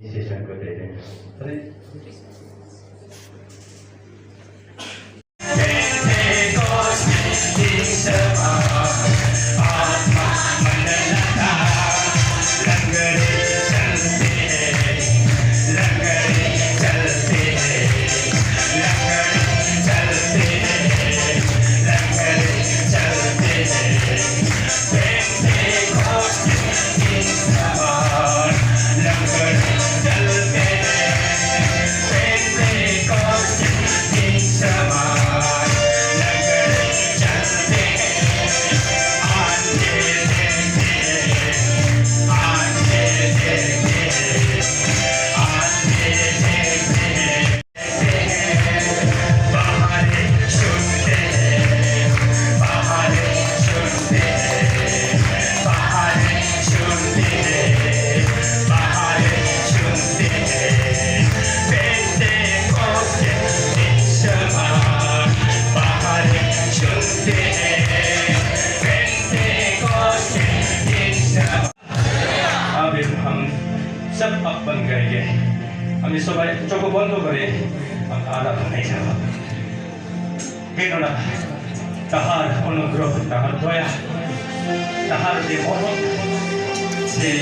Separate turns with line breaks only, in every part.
Session को दे दें। अरे सब अब बन गए हम इस समय चोको बंद करे हम आधा नहीं जाओ केनोना तहार अनुग्रह तहार दया तहार जे मोह जे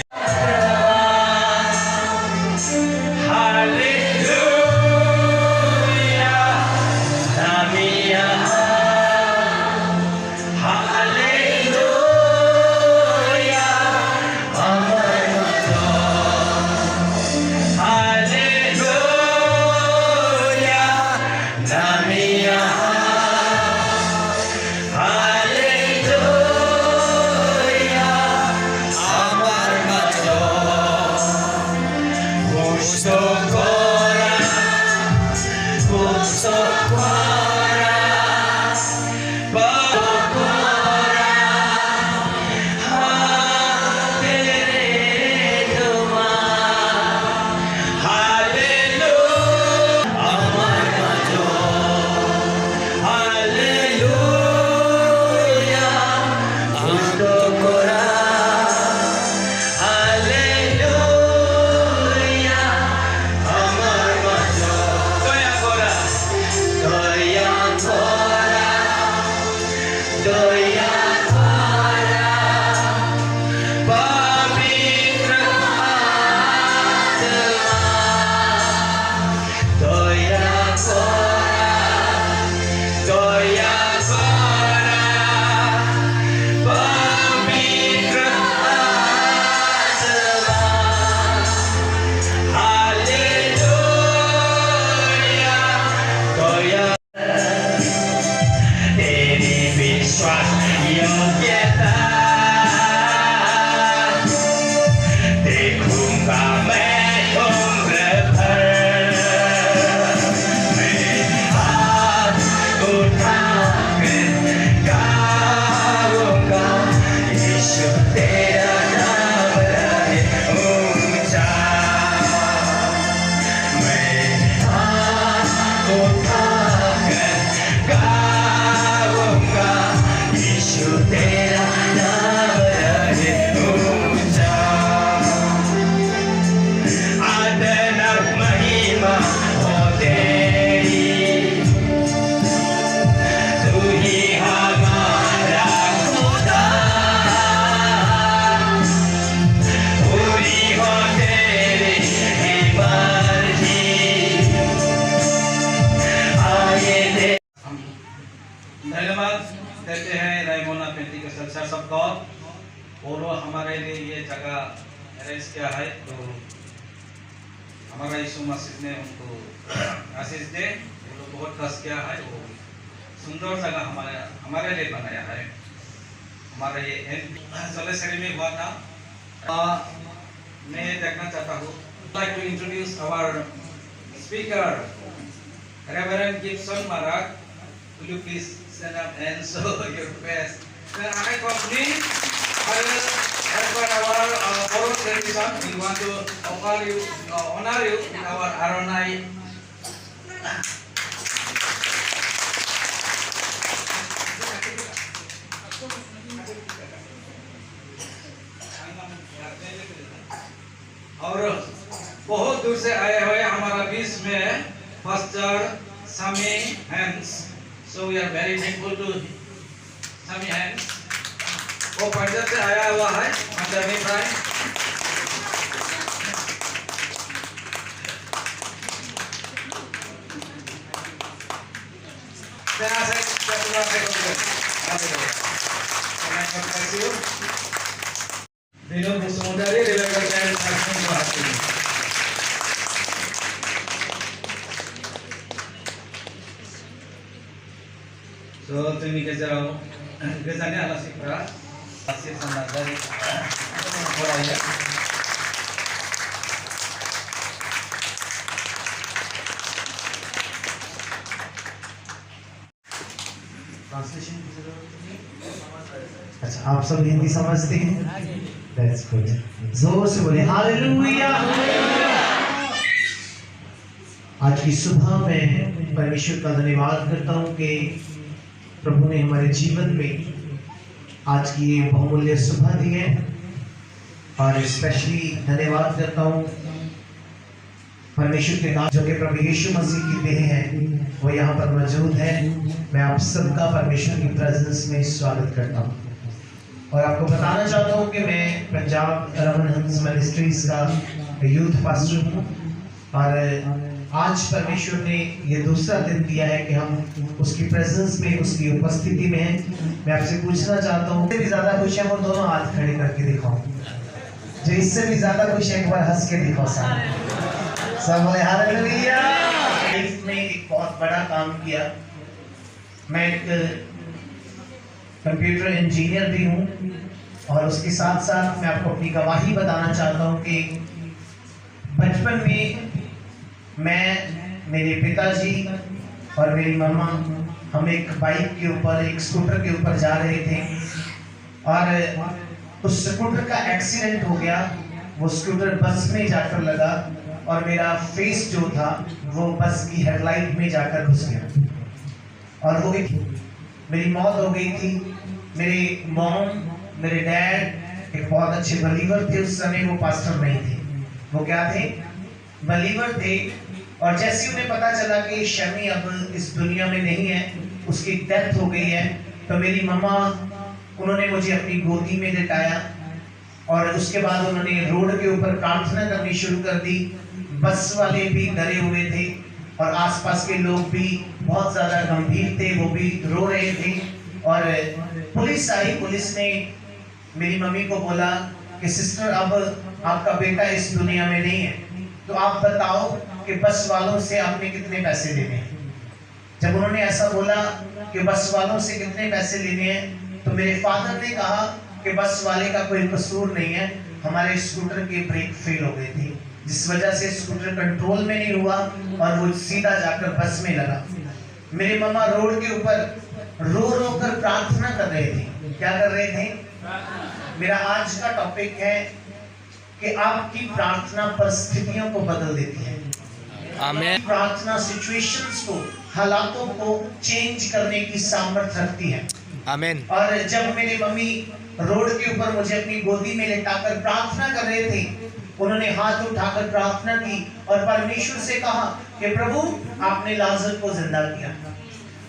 कहते हैं Raimona pentacle church of God और वो हमारे लिए ये जगह अरेंज किया है। तो हमारा यीशु मसीह ने उनको आशीष दे, वो लोग बहुत कष्ट किया है। वो सुंदर जगह हमारे लिए बनाया है। हमारा ये सोलेसरी में हुआ था। मैं देखना चाहता हूँ like to introduce our speaker Reverend Gibson Marak. Will you please stand up and show your face? Then I complete as per our oral tradition, we want to offer you, honor you in our Aronai. और बहुत दूर से आए हुए हमारा बीच में pastor Sami Hans, so we are very thankful to Sami Hans. वो पंजाब से आया हुआ है, Punjabi fry. Minum semua dari dilakukan saksi hati. So tumi kejarau kejarnya ala sikra hasil sama dari orang ya.
Translation की जरूरत नहीं। अच्छा, आप सब हिंदी समझते हैं? That's good. जोर से बोले हालेलुया। आज की सुबह में परमेश्वर का धन्यवाद करता हूँ कि प्रभु ने हमारे जीवन में आज की ये बहुमूल्य सुबह दी है, और स्पेशली धन्यवाद करता हूँ परमेश्वर के नाम जो कि प्रभु यीशु मसीह की देह है, वो यहाँ पर मौजूद है। मैं आप सबका परमेश्वर की प्रेजेंस में स्वागत करता हूँ, और आपको बताना चाहता हूँ कि मैं पंजाब रमन हंस मिनिस्ट्रीज का यूथ पास्टर हूँ, और आज परमेश्वर ने ये दूसरा दिन दिया है कि हम उसकी प्रेजेंस में, उसकी उपस्थिति में हैं। मैं आपसे पूछना चाहता हूँ, इससे भी ज्यादा खुश है वो दोनों हाथ खड़े करके दिखाओ, जो इससे भी ज्यादा खुश है एक बार हंस के दिखाओ सब बोले हालेलुया। लाइफ में एक बहुत बड़ा काम किया। मैं एक कंप्यूटर इंजीनियर भी हूँ, और उसके साथ साथ मैं आपको अपनी गवाही बताना चाहता हूँ कि बचपन में मैं, मेरे पिताजी और मेरी मम्मा, हम एक बाइक के ऊपर, एक स्कूटर के ऊपर जा रहे थे, और उस स्कूटर का एक्सीडेंट हो गया। वो स्कूटर बस में जाकर लगा, और मेरा फेस जो था वो बस की हेडलाइट में जाकर घुस गया, और वो मेरी मौत हो गई थी। मेरे मॉम, मेरे डैड एक बहुत अच्छे बलीवर थे उस समय, वो पास्टर नहीं थे। वो क्या थे? बलीवर थे। और जैसे उन्हें पता चला कि शमी अब इस दुनिया में नहीं है, उसकी डेथ हो गई है, तो मेरी मम्मा, उन्होंने मुझे अपनी गोदी में लिटाया, और उसके बाद उन्होंने रोड के ऊपर प्रार्थना करनी शुरू कर दी। बस वाले भी डरे हुए थे, और आसपास के लोग भी बहुत ज्यादा गंभीर थे, वो भी रो रहे थे। और पुलिस आई, पुलिस ने मेरी मम्मी को बोला कि सिस्टर, अब आपका बेटा इस दुनिया में नहीं है, तो आप बताओ कि बस वालों से आपने कितने पैसे लेने हैं। जब उन्होंने ऐसा बोला कि बस वालों से कितने पैसे लेने हैं, तो मेरे फादर ने कहा कि बस वाले का कोई कसूर नहीं है, हमारे स्कूटर के ब्रेक फेल हो गए थे, जिस वजह से स्कूटर कंट्रोल में नहीं हुआ और वो सीधा जाकर बस में लगा। मेरे मम्मा रोड के ऊपर रो रो कर प्रार्थना कर रहे थे। क्या कर रहे थे? मेरा आज का टॉपिक है कि आपकी प्रार्थना परिस्थितियों को बदल देती है। आमीन। प्रार्थना सिचुएशंस को, हालातों को चेंज करने की सामर्थ्य रखती है। आमीन। और जब मेरी मम्मी रोड के ऊपर मुझे अपनी गोदी में लेटाकर प्रार्थना कर रहे थे, उन्होंने हाथ उठाकर प्रार्थना की और परमेश्वर से कहा कि प्रभु, आपने लाजर को जिंदा किया।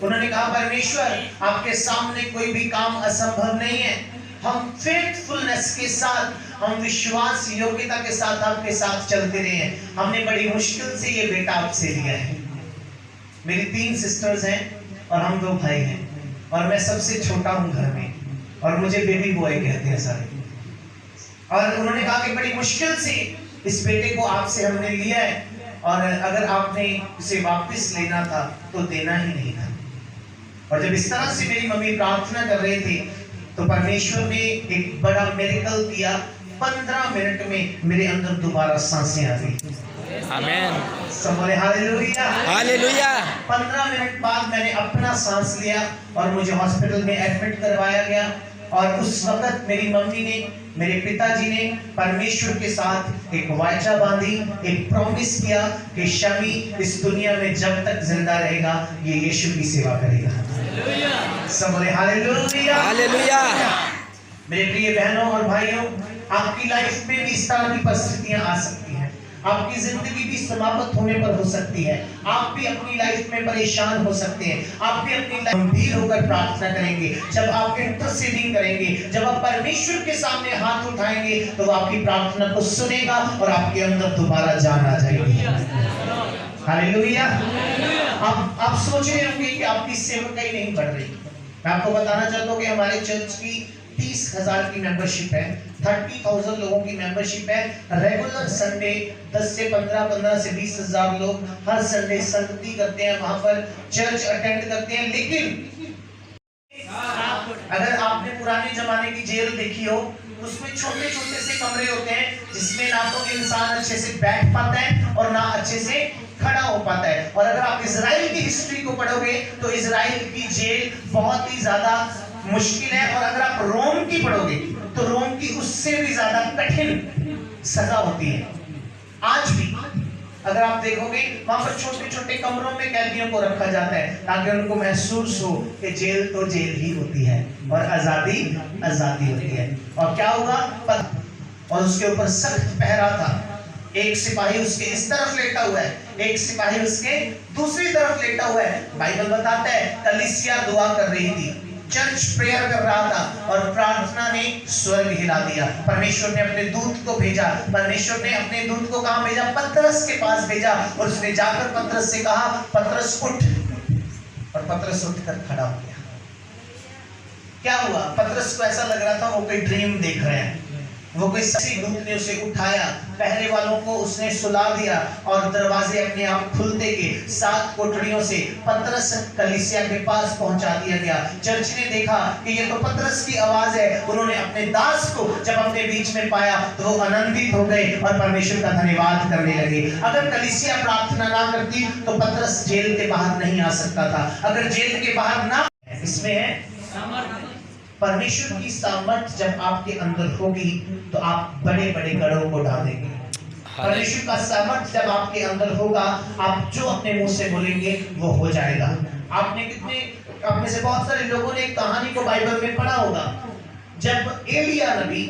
उन्होंने कहा, परमेश्वर, आपके सामने कोई भी काम असंभव नहीं है। हम फेथफुलनेस के साथ, हम विश्वास योग्यता के साथ आपके साथ चलते रहे हैं। हमने बड़ी मुश्किल से ये बेटा आपसे लिया है। मेरी 3 सिस्टर्स हैं और हम 2 भाई हैं, और मैं सबसे छोटा हूँ घर में, और मुझे बेबी बॉय कहते हैं सारे। और उन्होंने कहा कि बड़ी मुश्किल से इस बेटे को आपसे हमने लिया है, और अगर आपने इसे वापस लेना था तो देना ही नहीं था। और जब इस तरह से मेरी मम्मी प्रार्थना कर रहे थे, तो परमेश्वर ने एक बड़ा मिरेकल किया। 15 मिनट में मेरे अंदर दोबारा सांसें आ गई। आमीन। सब बोले हालेलुया। हालेलुया। 15 मिनट बाद मैंने अपना सांस लिया और मुझे हॉस्पिटल में एडमिट करवाया गया। और उस वक्त मेरी मम्मी ने, मेरे पिताजी ने परमेश्वर के साथ एक वाचा बांधी, एक प्रॉमिस किया कि शमी इस दुनिया में जब तक जिंदा रहेगा, ये यीशु की सेवा करेगा। सब बोले हालेलुया। हालेलुया। मेरे प्रिय बहनों और भाइयों, आपकी लाइफ में भी इस तरह की परिस्थितियां आ सकती हैं। आपकी जिंदगी भी समाप्त होने पर हो सकती है। आप भी अपनी लाइफ में परेशान हो सकते हैं। आप भी अपनी लाइफ गंभीर होकर प्रार्थना करेंगे। जब आप इंटरसीडिंग करेंगे, जब आप परमेश्वर के सामने हाथ उठाएंगे, तो वो आपकी प्रार्थना को सुनेगा और आपके अंदर दोबारा जान आ जाएगी। हालेलुया। आप सोच रहे होंगे कि आपकी सेवकाई नहीं बढ़ रही। मैं आपको बताना चाहता हूँ कि हमारे चर्च की 30,000 की मेंबरशिप है, 30,000 लोगों की मेंबरशिप है। रेगुलर संडे 10 से 15, 15 से 20,000 लोग हर संडे संगति करते हैं, वहां पर चर्च अटेंड करते हैं। लेकिन अगर आपने पुराने जमाने की जेल देखी हो, उसमें छोटे छोटे से कमरे होते हैं जिसमें ना तो इंसान अच्छे से बैठ पाता है और ना अच्छे से खड़ा हो पाता है। और अगर आप इजराइल की हिस्ट्री को पढ़ोगे तो इजराइल की जेल बहुत ही ज्यादा मुश्किल है। और अगर आप रोम की पढ़ोगे तो रोम की उससे भी ज्यादा कठिन सजा होती है। आज भी अगर आप देखोगे वहां पर छोटे छोटे कमरों में कैदियों को रखा जाता है ताकि उनको महसूस हो कि जेल तो जेल ही होती है और आजादी आजादी होती है। और क्या होगा, और उसके ऊपर सख्त पहरा था। एक सिपाही उसके इस तरफ लेटा हुआ है, एक सिपाही उसके दूसरी तरफ लेटा हुआ है। बाइबल बताता है कलीसिया दुआ कर रही थी, चर्च प्रेयर कर रहा था और प्रार्थना ने स्वर्ग हिला दिया। परमेश्वर ने अपने दूत को भेजा। परमेश्वर ने अपने दूत को कहां भेजा? पतरस के पास भेजा। और उसने जाकर पतरस से कहा, पतरस उठ। और पतरस उठकर खड़ा हो गया। क्या हुआ? पतरस को ऐसा लग रहा था वो कोई ड्रीम देख रहे हैं। वो कोई सच्ची दूत ने उसे उठाया, पहरे वालों को उसने सुला दिया और दरवाजे अपने आप खुलते गए। 7 कोठरियों से पतरस कलीसिया के पास पहुंचा दिया गया। चर्च ने देखा कि ये तो पतरस की आवाज है। उन्होंने अपने दास को जब अपने बीच में पाया तो वो आनंदित हो गए और परमेश्वर का धन्यवाद करने लगे। अगर कलीसिया प्रार्थना ना करती तो पतरस जेल के बाहर नहीं आ सकता था। अगर जेल के बाहर ना, इसमें है परमेश्वर की सामर्थ जब आपके अंदर होगी तो आप बड़े बड़े गढ़ों को ढा देंगे। परमेश्वर का सामर्थ जब आपके अंदर होगा, आप जो अपने मुंह से बोलेंगे वो हो जाएगा। आप में से बहुत सारे लोगों ने एक कहानी को बाइबल में पढ़ा होगा, जब एलिया नबी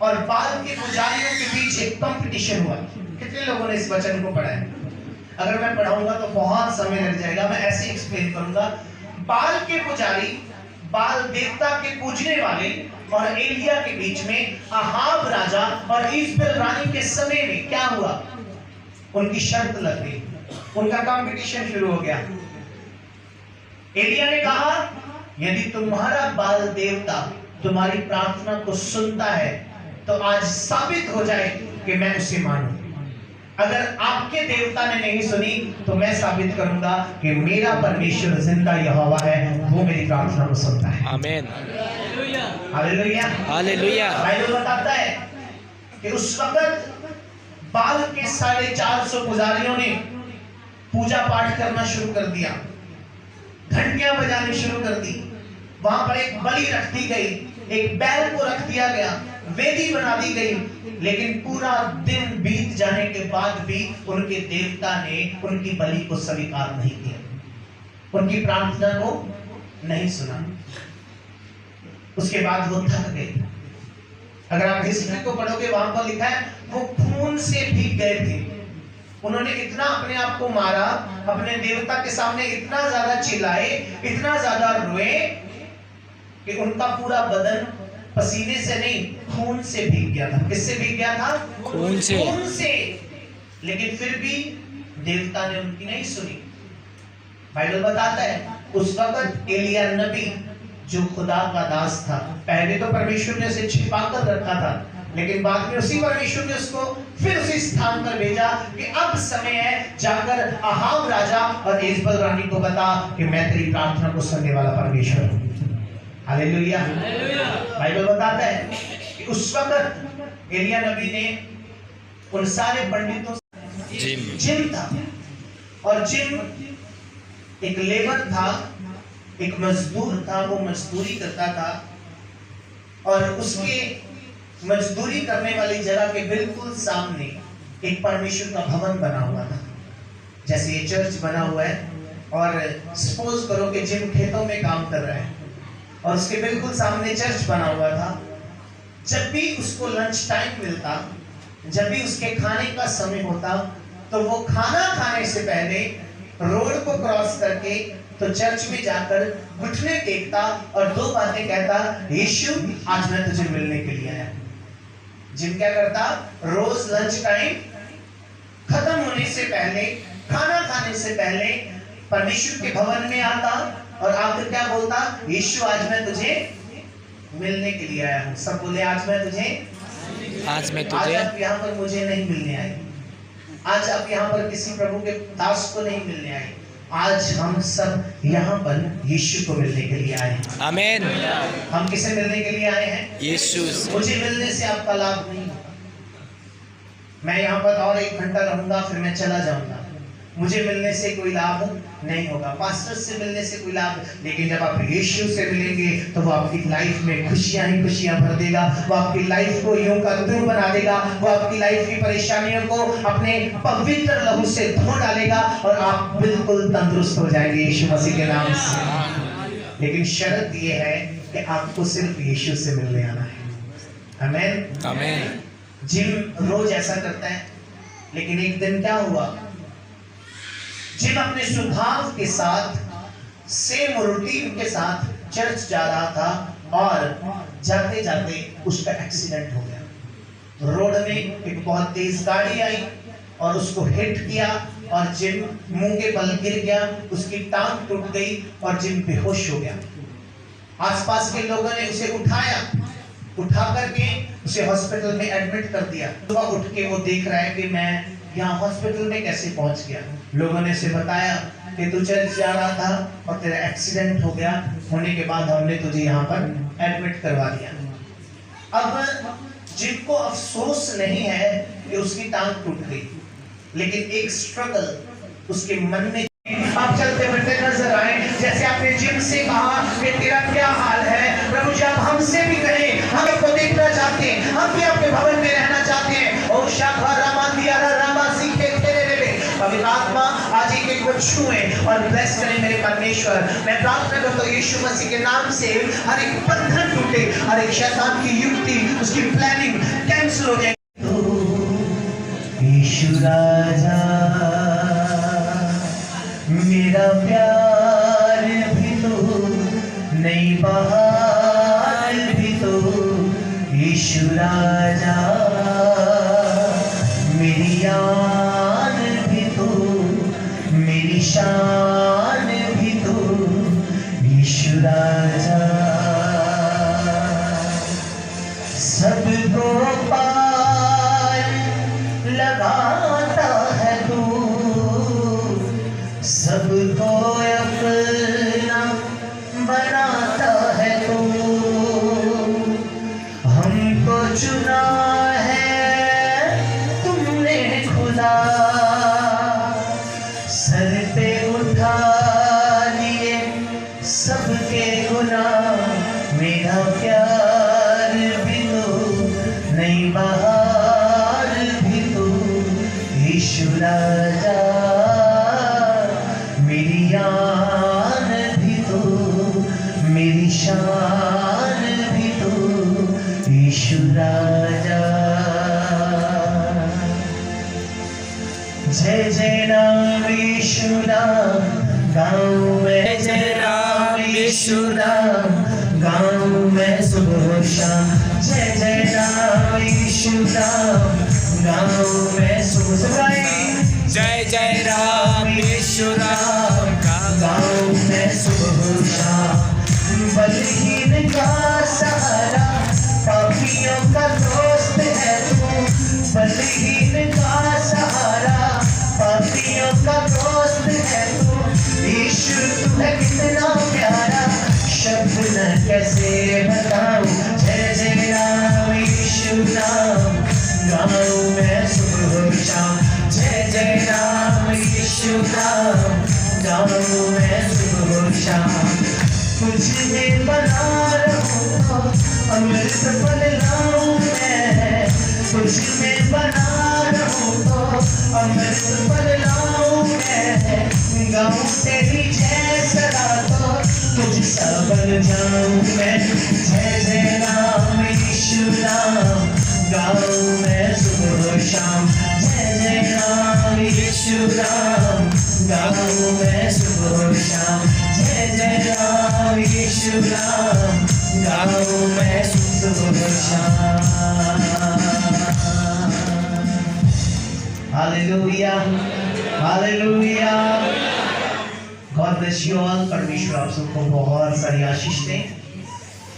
और बाल के पुजारियों के बीच एक कंपटीशन हुआ। कितने लोगों ने इस वचन को पढ़ा है? अगर मैं पढ़ाऊंगा तो बहुत समय लग जाएगा, मैं ऐसे एक्सप्लेन करूंगा। बाल के पुजारी, बाल देवता के पूजने वाले और एलिया के बीच में अहाब राजा और इजबेल रानी के समय में क्या हुआ? उनकी शर्त लग गई, उनका कंपटीशन शुरू हो गया। एलिया ने कहा, यदि तुम्हारा बाल देवता तुम्हारी प्रार्थना को सुनता है तो आज साबित हो जाए कि मैं उसे मानूं। अगर आपके देवता ने नहीं सुनी तो मैं साबित करूंगा कि मेरा परमेश्वर जिंदा यहोवा है, वो मेरी प्रार्थना को सुनता है।
आमीन।
हालेलुया।
हालेलुया।
बाइबल बताता है कि उस वक्त बाल के 450 पुजारियों ने पूजा पाठ करना शुरू कर दिया, घंटियां बजानी शुरू कर दी। वहां पर एक बलि रख दी गई, एक बैल को रख दिया गया, वेदी बना दी गई। लेकिन पूरा दिन बीत जाने के बाद भी उनके देवता ने उनकी बलि को स्वीकार नहीं किया, उनकी प्रार्थना को नहीं सुना। उसके बाद वो थक गए। अगर आप हिस्ट्री को पढ़ोगे वहां पर लिखा है वो खून से भीग गए थे। उन्होंने इतना अपने आप को मारा, अपने देवता के सामने इतना ज्यादा चिल्लाए, इतना ज्यादा रोए कि उनका पूरा बदन पसीने से नहीं खून से भीग गया था। किससे भीग गया था?
खून से।
खून से। लेकिन फिर भी देवता ने उनकी नहीं सुनी। बाइबल बताता है उस वक्त एलिया नबी जो खुदा का दास था, पहले तो परमेश्वर ने उसे छिपा कर रखा था, लेकिन बाद में उसी परमेश्वर ने उसको फिर उसी स्थान पर भेजा कि अब समय है, जाकर अहाब राजा और इजबेल रानी को बता कि मैं तेरी प्रार्थना को सुनने वाला परमेश्वर हूं। हालेलुया। बाइबल बताता है कि उस वक्त एलिया नबी ने उन सारे पंडितों से जिम था, और जिम एक लेबर था, एक मजदूर था, वो मजदूरी करता था और उसके मजदूरी करने वाली जगह के बिल्कुल सामने एक परमेश्वर का भवन बना हुआ था। जैसे ये चर्च बना हुआ है और सपोज करो कि जिम खेतों में काम कर रहा है और उसके बिल्कुल सामने चर्च बना हुआ था। जब भी उसको लंच टाइम मिलता जब भी उसके खाने का समय होता तो वो खाना खाने से पहले रोड को क्रॉस करके तो चर्च में जाकर घुटने टेकता और दो बातें कहता, यीशु आज मैं तुझे मिलने के लिए आया। जिम क्या करता, रोज लंच टाइम खत्म होने से पहले, खाना खाने से पहले परमेश्वर के भवन में आता और आकर क्या बोलता, यीशु आज मैं तुझे मिलने के लिए आया हूँ। सब बोले आज मैं आप यहाँ पर मुझे नहीं मिलने आए, आज आप यहाँ पर किसी प्रभु के दास को नहीं मिलने आए, आज हम सब यहाँ पर यीशु को मिलने के लिए आए हैं।
आमीन।
हम किसे मिलने के लिए आए हैं?
यीशु।
मुझे मिलने से आपका लाभ नहीं होगा। मैं यहाँ पर और 1 घंटा रहूंगा फिर मैं चला जाऊंगा, मुझे मिलने से कोई लाभ नहीं होगा, पास्टर से मिलने से कोई लाभ। लेकिन जब आप यीशु से मिलेंगे तो वो आपकी लाइफ में खुशियां ही खुशियां भर देगा, वो आपकी लाइफ को यूं का त्यों बना देगा, वो आपकी लाइफ की परेशानियों को अपने पवित्र लहू से धो डालेगा और आप बिल्कुल तंदुरुस्त हो जाएंगे यीशु मसीह के नाम से। लेकिन शर्त ये है कि आपको सिर्फ यीशु से मिलने आना है। आमीन
आमीन।
जिम रोज ऐसा करता है, लेकिन एक दिन क्या हुआ, जिम अपने स्वभाव के साथ, सेम रूटीन के साथ चर्च जा रहा था और जाते जाते उसका एक्सीडेंट हो गया। रोड में एक बहुत तेज गाड़ी आई और उसको हिट किया और जिम मुंह के बल गिर गया, उसकी टांग टूट गई और जिम बेहोश हो गया। आसपास के लोगों ने उसे उठा करके उसे हॉस्पिटल में एडमिट कर दिया। सुबह उठ के वो देख रहा है कि मैं यहाँ हॉस्पिटल में कैसे पहुंच गया। लोगों ने उसे बताया कि तू चर्च जा रहा था और तेरा एक्सीडेंट हो गया, होने के बाद हमने तुझे यहाँ पर एडमिट करवा दिया। अब जिनको अफसोस नहीं है कि उसकी टांग टूट गई, लेकिन एक स्ट्रगल उसके मन में। आप चलते फिरते नजर आए, जैसे आपने जिम से कहा कि तेरा क्या हाल है, प्रभु जी आप हमसे भी कहें, हम आपको देखना चाहते हैं, हम भी आपके भवन में रहना चाहते हैं। ओ शाखा रामा दिया रामा सीखे तेरे रे। पवित्र आत्मा आज एक को छुए और ब्लेस करें मेरे परमेश्वर। मैं प्रार्थना करता हूँ यीशु मसीह के नाम से हर एक बंधन टूटे, हर एक शैतान की युक्ति, उसकी प्लानिंग कैंसिल हो जाए। यीशु राजा मेरा प्यार भी तो, नई बहार भी तो, यीशु राजा मेरी याद भी तो, मेरी शान भी तो, यीशु राजा सबको पार लगाता है तू, सबको अपना बनाता है तू, हमको चुना है तुमने खुदा, सर पे उठा लिए सबके गुनाह, मेरा प्यार भी तो, नई बहार भी तो, यीशु राजा मेरी यान भी तो, मेरी शान भी तो, यीशु राजा। जय जय राम यीशु राम, गाँव में जय राम यीशु राम, गाँव में सुबह शाम, जय जय राम यीशु राम, गाँव में सुबह,
जय जय राम यीशु राम,
गाँव में सुबह शाम, बलहीन का सहारा, पापियों का दोस्त है तू, बलहीन का सहारा, पापियों का दोस्त है तू, यीशु तू है कितना प्यारा, शब्द न कैसे बताऊं। जय जय राम यीशु राम, गाँव में सुबह शाम, जय जय राम यीशु राम, गाँव में सुबह शाम, तुझ में बना रहूं अमृत फल लाऊं मैं, तुझ में बना रहूं तो अमृत फल लाऊं मैं, गाऊं तेरी जय सदा तो तुझ सा बन जाऊं मैं। जय जय राम यीशु राम, गाऊं मैं सुबह राम गाऊं मैं सुबह शाम जय जय राम यीशु राम गाऊं मैं सुबह शाम hallelujah hallelujah God bless you all परमेश्वर आप सबको बहुत सारी आशीष दे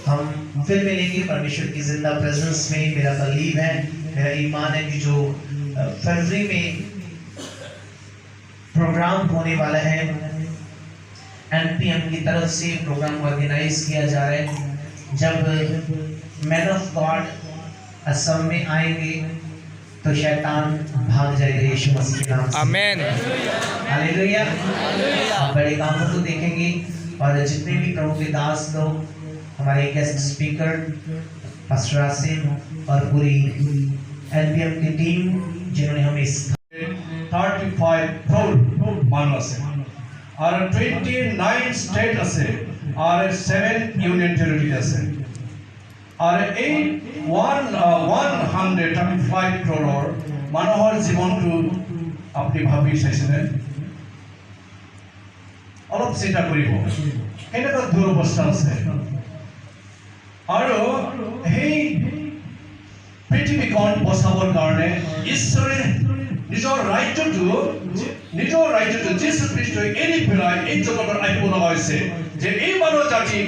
हम फिर मिलेंगे परमेश्वर की जिंदा प्रेजेंस में मेरा बलीव है मेरा ईमान है कि जो फरवरी में प्रोग्राम होने वाला है एनपीएम की तरफ से प्रोग्राम ऑर्गेनाइज किया जा रहा है जब मैन ऑफ गॉड असम में आएंगे तो शैतान भाग जाएगा यीशु मसीह के नाम से
आमीन
हालेलुया हम बड़े कामों को देखेंगे और जितने भी प्रभु के दास लोग हमारे गेस्ट स्पीकर पास्टर आसिम और पूरी एनपीएम की टीम जिन्होंने हमें
35 crore মানুষ আছে আর 29 স্টেট আছে আর 7 ইউনিয়ন টেরিটরি আছে আর এই 135 crore মানুহৰ জীৱনটো আপুনি ভাবি চাইছেনে অলপ চিন্তা কৰিব কেনেকুৱা দুৰৱস্থা আছে আৰু সেই পৃথিৱীখন বচাবৰ কাৰণে ঈশ্বৰে নিজৰ ৰাজ্যটো যীশু খ্ৰীষ্টই এৰি পেলাই এই জগতত আহিব লগা হৈছে যে এই মানৱ জাতি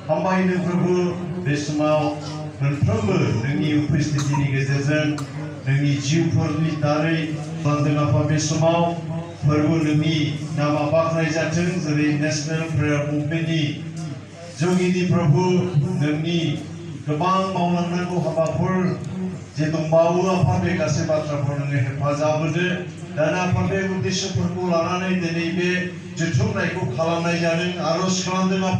हामबायनो प्रभु बे समाव मोनफ्रोमबो नोंनि उपस्थितिनि गेजेरजों नोंनि जिउफोरनि दारै बांदों आफा बे समाव फोरबो नोंनि नामा बाख्नाय जाथों जेरै नेशनेल प्रेयार मुभमेन्टनि जगिनि प्रभु नोंनि गोबां मावलांनांगौ हाबाफोर जे दंबावो आफा बे गासै बाथ्राफोर नोङो हेफाजाब होदो दाना आफा बे उद्देश्यफोरखौ लानानै दिनै बे जुथुमनायखौ खालामनाय जादों आर'ज खालामदों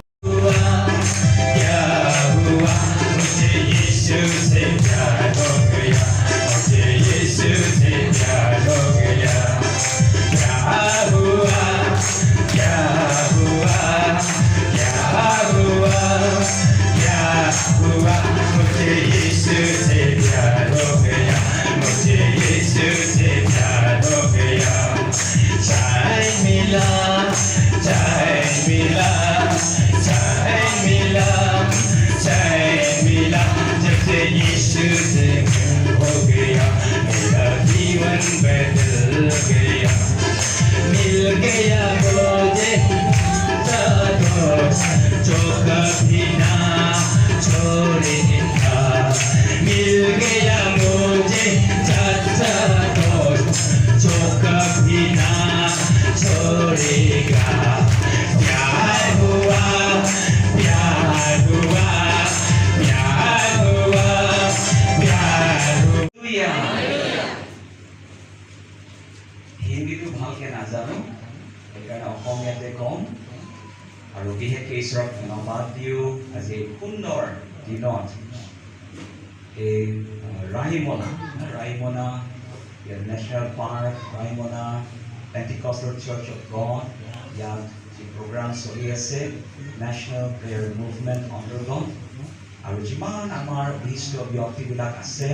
मुझे यीशु से प्यार हो गया मुझे यीशु से प्यार हो गया क्या हुआ क्या हुआ क्या हुआ क्या हुआ मुझे यीशु से प्यार हो गया मुझे यीशु से प्यार हो गया चाय मिला चाय मिला चाय मिला चाय मिला जब से यीशु से हो गया मेरा जीवन बदल गया मिल गया मुझे जो कभी ना छोड़ेगा मिल गया मुझे जो कभी ना छोड़ेगा प्यार हुआ प्यार हुआ प्यार हुआ प्यार हुआ হিন্দীটো ভালকে নাজানো সেইকাৰণে অসমীয়াতে কম আৰু বিশেষকৈ ঈশ্বৰক ধন্যবাদ দিওঁ আজি সুন্দৰ দিনত এই Raimona national park Raimona Pentecostal church of God ইয়াত যি প্ৰগ্ৰাম চলি আছে নেশ্যনেল প্ৰেয়াৰ মুভমেণ্ট অন্তৰ্গত আৰু যিমান আমাৰ বিশিষ্ট ব্যক্তিবিলাক আছে